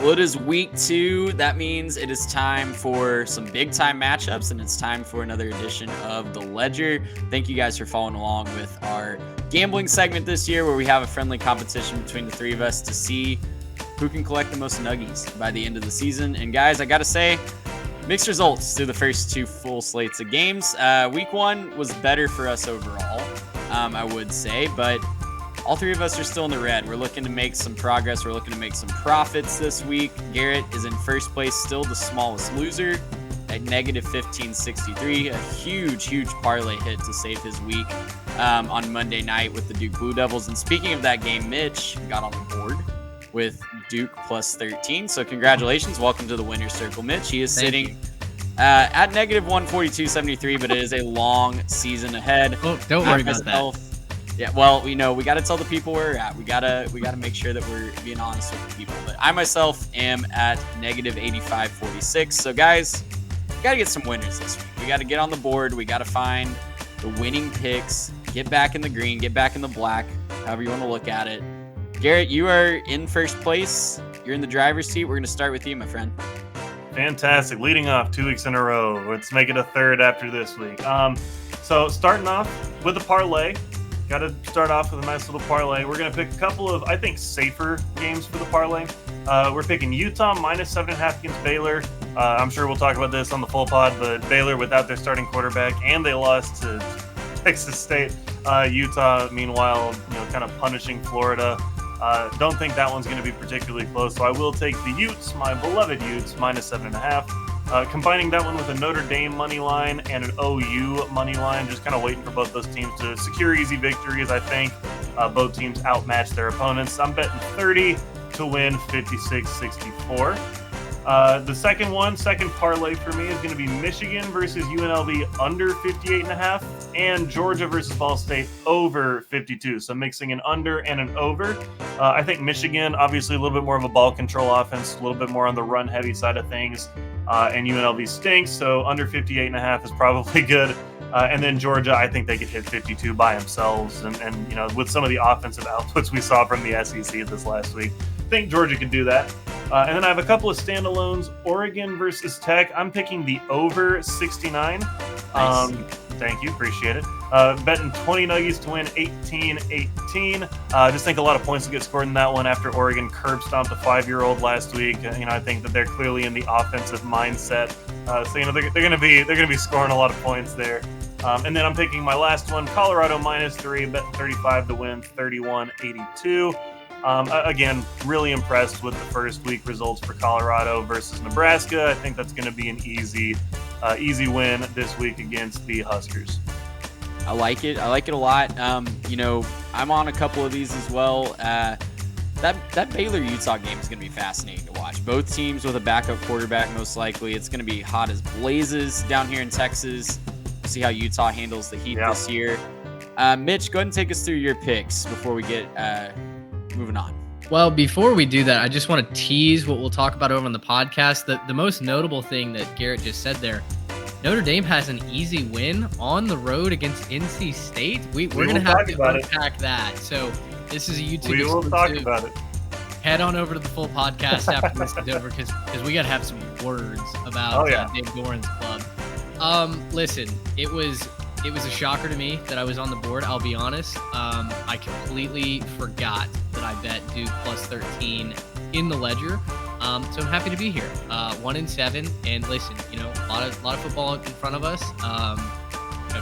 Well, it is week 2. That means it is time for some big time matchups, and it's time for another edition of The Ledger. Thank you guys for following along with our gambling segment this year, where we have a friendly competition between the three of us to see who can collect the most nuggies by the end of the season. And guys, I got to say, mixed results through the first 2 full slates of games. Week 1 was better for us overall, I would say, but all three of us are still in the red. We're looking to make some progress. We're looking to make some profits this week. Garrett is in first place, still the smallest loser at negative 1563. A huge parlay hit to save his week on Monday night with the Duke Blue Devils. And speaking of that game, Mitch got on the board with Duke plus 13. So congratulations. Welcome to the winner's circle, Mitch. He is sitting at negative 142.73, but it is a long season ahead. Oh, don't worry about that. Yeah, well, we got to tell the people where we're at. We gotta make sure that we're being honest with the people. But I myself am at negative 85.46. So guys, we got to get some winners this week. We got to get on the board. We got to find the winning picks, get back in the green, get back in the black, however you want to look at it. Garrett, you are in first place. You're in the driver's seat. We're going to start with you, my friend. Fantastic. Leading off 2 weeks in a row. Let's make it a third after this week. So starting off with a parlay. Got to start off with a nice little parlay. We're going to pick a couple of, I think, safer games for the parlay. We're picking Utah minus 7.5 against Baylor. I'm sure we'll talk about this on the full pod, but Baylor without their starting quarterback, and they lost to Texas State. Utah, meanwhile, kind of punishing Florida. Don't think that one's going to be particularly close, so I will take the Utes, my beloved Utes, minus 7.5. Combining that one with a Notre Dame money line and an OU money line, just kind of waiting for both those teams to secure easy victories. I think both teams outmatch their opponents. I'm betting 30 to win 56-64. The second parlay for me is going to be Michigan versus UNLV under 58.5 and Georgia versus Ball State over 52. So mixing an under and an over. I think Michigan, obviously a little bit more of a ball control offense, a little bit more on the run heavy side of things. And UNLV stinks, so under 58.5 is probably good. And then Georgia, I think they could hit 52 by themselves. And with some of the offensive outputs we saw from the SEC this last week, I think Georgia could do that. And then I have a couple of standalones. Oregon versus Tech. I'm picking the over 69. Nice. Thank you. Appreciate it. Betting 20 nuggies to win 18-18. Just think a lot of points will get scored in that one after Oregon curb stomped a 5-year-old last week. I think that they're clearly in the offensive mindset. So they're going to be scoring a lot of points there. And then I'm picking my last one, Colorado minus 3, betting 35 to win 31-82. Again, really impressed with the first week results for Colorado versus Nebraska. I think that's going to be an easy win this week against the Huskers. I like it a lot. I'm on a couple of these as well. That Baylor-Utah game is going to be fascinating to watch. Both teams with a backup quarterback, most likely. It's going to be hot as blazes down here in Texas. We'll see how Utah handles the heat this year. Mitch, go ahead and take us through your picks before we get moving on. Well, before we do that, I just want to tease what we'll talk about over on the podcast. The most notable thing that Garrett just said there, Notre Dame has an easy win on the road against NC State. We're going to have to unpack that. So this is a YouTube. We will talk about it. Head on over to the full podcast after this is over because we got to have some words about Dave Doran's club. Listen, it was a shocker to me that I was on the board. I'll be honest. I completely forgot that I bet Duke plus 13 in the Ledger. So I'm happy to be here. 1-7, and listen, a lot of football in front of us.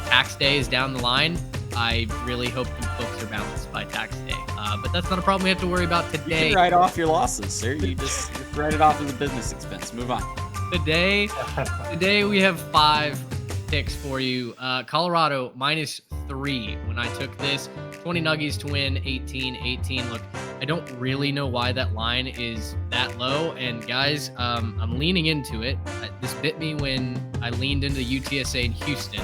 Tax day is down the line. I really hope the books are balanced by tax day. But that's not a problem we have to worry about today. You can write off your losses, sir. You just write it off as a business expense. Move on. Today we have 5 picks for you. Colorado minus 3. When I took this, 20 nuggies to win 18-18. Look, I don't really know why that line is that low. And guys, I'm leaning into it. This bit me when I leaned into UTSA in Houston.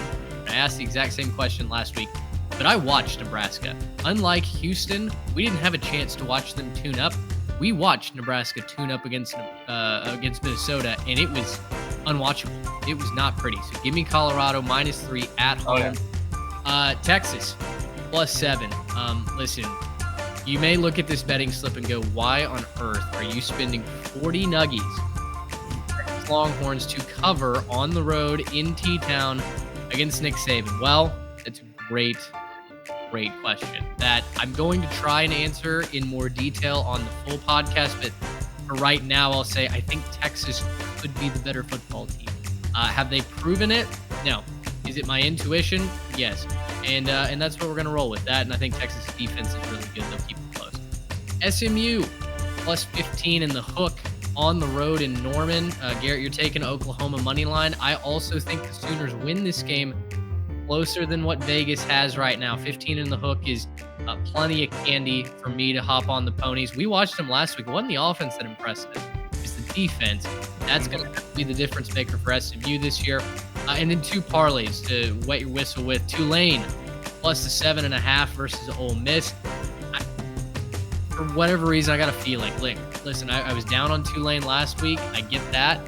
I asked the exact same question last week, but I watched Nebraska. Unlike Houston, we didn't have a chance to watch them tune up. We watched Nebraska tune up against Minnesota, and it was unwatchable. It was not pretty. So give me Colorado minus 3 at home. Texas plus 7. Listen, You may look at this betting slip and go, why on earth are you spending 40 nuggies Texas Longhorns to cover on the road in T-Town against Nick Saban? Well, it's a great question that I'm going to try and answer in more detail on the full podcast, but for right now, I'll say I think Texas could be the better football team. Have they proven it? No. Is it my intuition? Yes. And that's what we're going to roll with that. And I think Texas defense is really good. They'll keep it close. SMU plus 15 in the hook on the road in Norman. Garrett, you're taking Oklahoma money line. I also think the Sooners win this game closer than what Vegas has right now. 15 in the hook is plenty of candy for me to hop on the ponies. We watched them last week. It wasn't the offense that impressed us. It's the defense. That's going to be the difference maker for SMU this year. And then 2 parlays to wet your whistle with. Tulane plus the 7.5 versus Ole Miss. For whatever reason, I got a feeling. Listen, I was down on Tulane last week. I get that.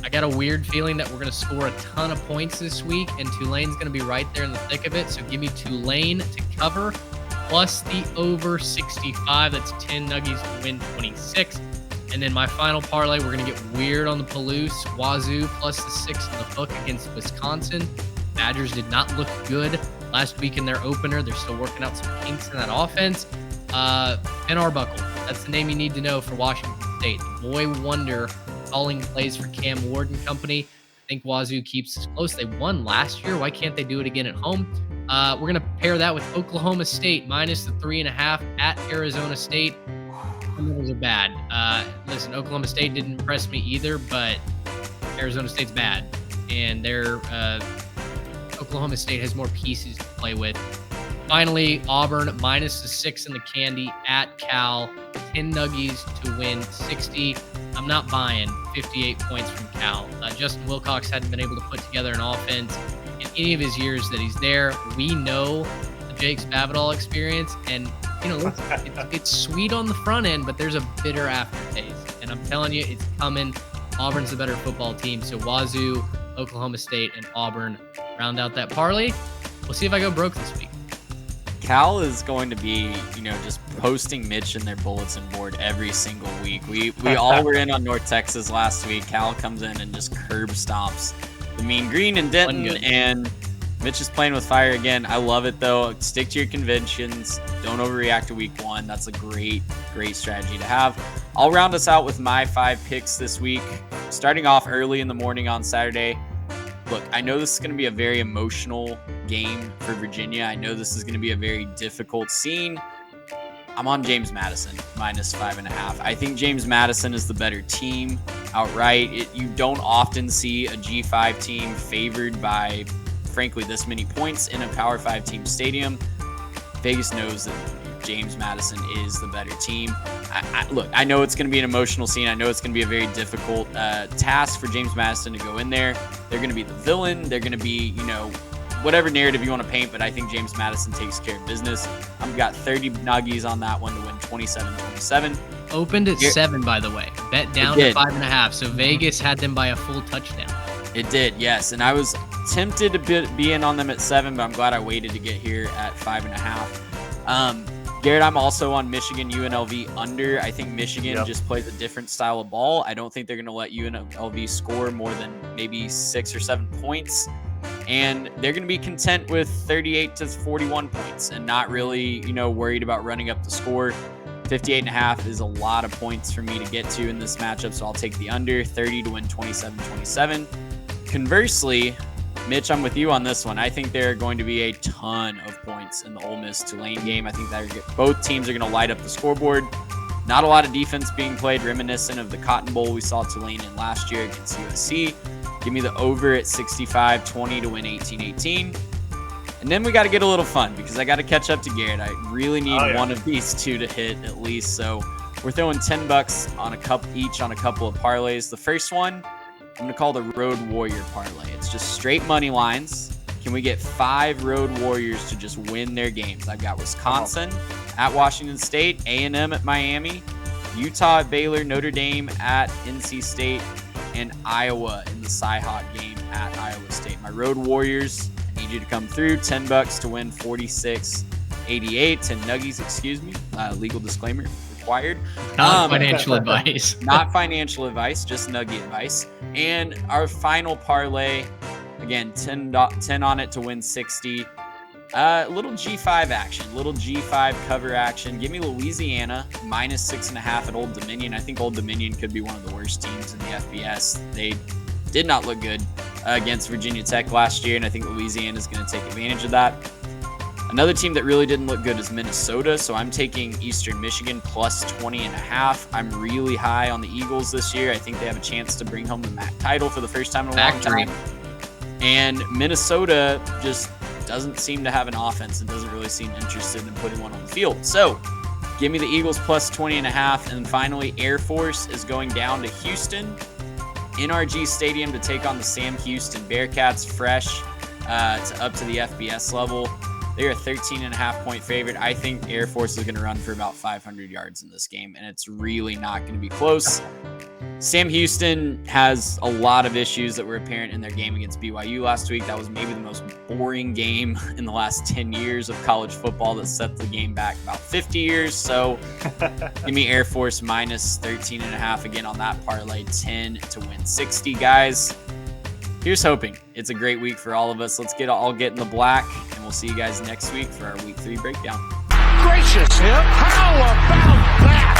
I got a weird feeling that we're going to score a ton of points this week, and Tulane's going to be right there in the thick of it. So give me Tulane to cover plus the over 65. That's 10 nuggies to win 26. And then my final parlay, we're going to get weird on the Palouse. Wazoo plus the 6 in the hook against Wisconsin. Badgers did not look good last week in their opener. They're still working out some kinks in that offense. Ben Arbuckle, that's the name you need to know for Washington State. Boy wonder calling plays for Cam Ward and company. I think Wazoo keeps this close. They won last year. Why can't they do it again at home? We're going to pair that with Oklahoma State minus the 3.5 at Arizona State. Numbers are bad. Listen, Oklahoma State didn't impress me either, but Arizona State's bad. And Oklahoma State has more pieces to play with. Finally, Auburn minus the 6 in the candy at Cal. 10 nuggies to win 60. I'm not buying 58 points from Cal. Justin Wilcox hadn't been able to put together an offense in any of his years that he's there. We know the Jake Spavital experience, and it's sweet on the front end, but there's a bitter aftertaste. And I'm telling you, it's coming. Auburn's the better football team. So Wazoo, Oklahoma State, and Auburn round out that parlay. We'll see if I go broke this week. Cal is going to be, just posting Mitch in their bulletin board every single week. We all were in on North Texas last week. Cal comes in and just curb stomps the Mean Green and Denton, and Mitch is playing with fire again. I love it, though. Stick to your conventions. Don't overreact to week 1. That's a great strategy to have. I'll round us out with my 5 picks this week. Starting off early in the morning on Saturday. Look, I know this is going to be a very emotional game for Virginia. I know this is going to be a very difficult scene. I'm on James Madison, minus 5.5. I think James Madison is the better team outright. You don't often see a G5 team favored by, frankly, this many points in a Power 5 team stadium. Vegas knows that James Madison is the better team. Look, I know it's going to be an emotional scene. I know it's going to be a very difficult task for James Madison to go in there. They're going to be the villain. They're going to be, whatever narrative you want to paint, but I think James Madison takes care of business. I've got 30 nuggies on that one to win 27-27. Opened at 7, by the way. Bet down to 5.5. So Vegas had them by a full touchdown. It did, yes. And I was tempted to be in on them at 7, but I'm glad I waited to get here at 5.5. Garrett, I'm also on Michigan UNLV under. I think Michigan just plays a different style of ball. I don't think they're going to let UNLV score more than maybe 6 or 7 points. And they're going to be content with 38 to 41 points and not really, worried about running up the score. 58.5 is a lot of points for me to get to in this matchup, so I'll take the under. 30 to win 27-27. Conversely, Mitch, I'm with you on this one. I think there are going to be a ton of points in the Ole Miss-Tulane game. I think that both teams are going to light up the scoreboard. Not a lot of defense being played, reminiscent of the Cotton Bowl we saw Tulane in last year against USC. Give me the over at 65-20 to win 18-18. And then we got to get a little fun because I got to catch up to Garrett. I really need one of these two to hit at least. So we're throwing $10 on each on a couple of parlays. The first one, I'm going to call the Road Warrior parlay. It's just straight money lines. Can we get 5 Road Warriors to just win their games? I've got Wisconsin at Washington State, A&M at Miami, Utah at Baylor, Notre Dame at NC State, and Iowa in the Cy-Hawk game at Iowa State. My Road Warriors, I need you to come through. $10 to win 46 88, 10 Nuggies, excuse me. Legal disclaimer required. Not financial advice. Not financial advice, just Nuggie advice. And our final parlay, again, 10 on it to win 60. Little G5 action, little G5 cover action. Give me Louisiana minus 6.5 at Old Dominion. I think Old Dominion could be one of the worst teams in the FBS. They did not look good against Virginia Tech last year, and I think Louisiana is going to take advantage of that. Another team that really didn't look good is Minnesota, so I'm taking Eastern Michigan plus 20.5. I'm really high on the Eagles this year. I think they have a chance to bring home the MAC title for the first time in a long time. And Minnesota just doesn't seem to have an offense and doesn't really seem interested in putting one on the field. So give me the Eagles plus 20.5. And then finally, Air Force is going down to Houston, NRG Stadium, to take on the Sam Houston Bearcats, fresh up to the FBS level. They're a 13.5 point favorite. I think Air Force is going to run for about 500 yards in this game, and it's really not going to be close. Sam Houston has a lot of issues that were apparent in their game against BYU last week. That was maybe the most boring game in the last 10 years of college football that set the game back about 50 years. So give me Air Force minus 13.5 again on that parlay, 10 to win 60, guys. Here's hoping. It's a great week for all of us. Let's all get in the black, and we'll see you guys next week for our week 3 breakdown. Gracious, how about that?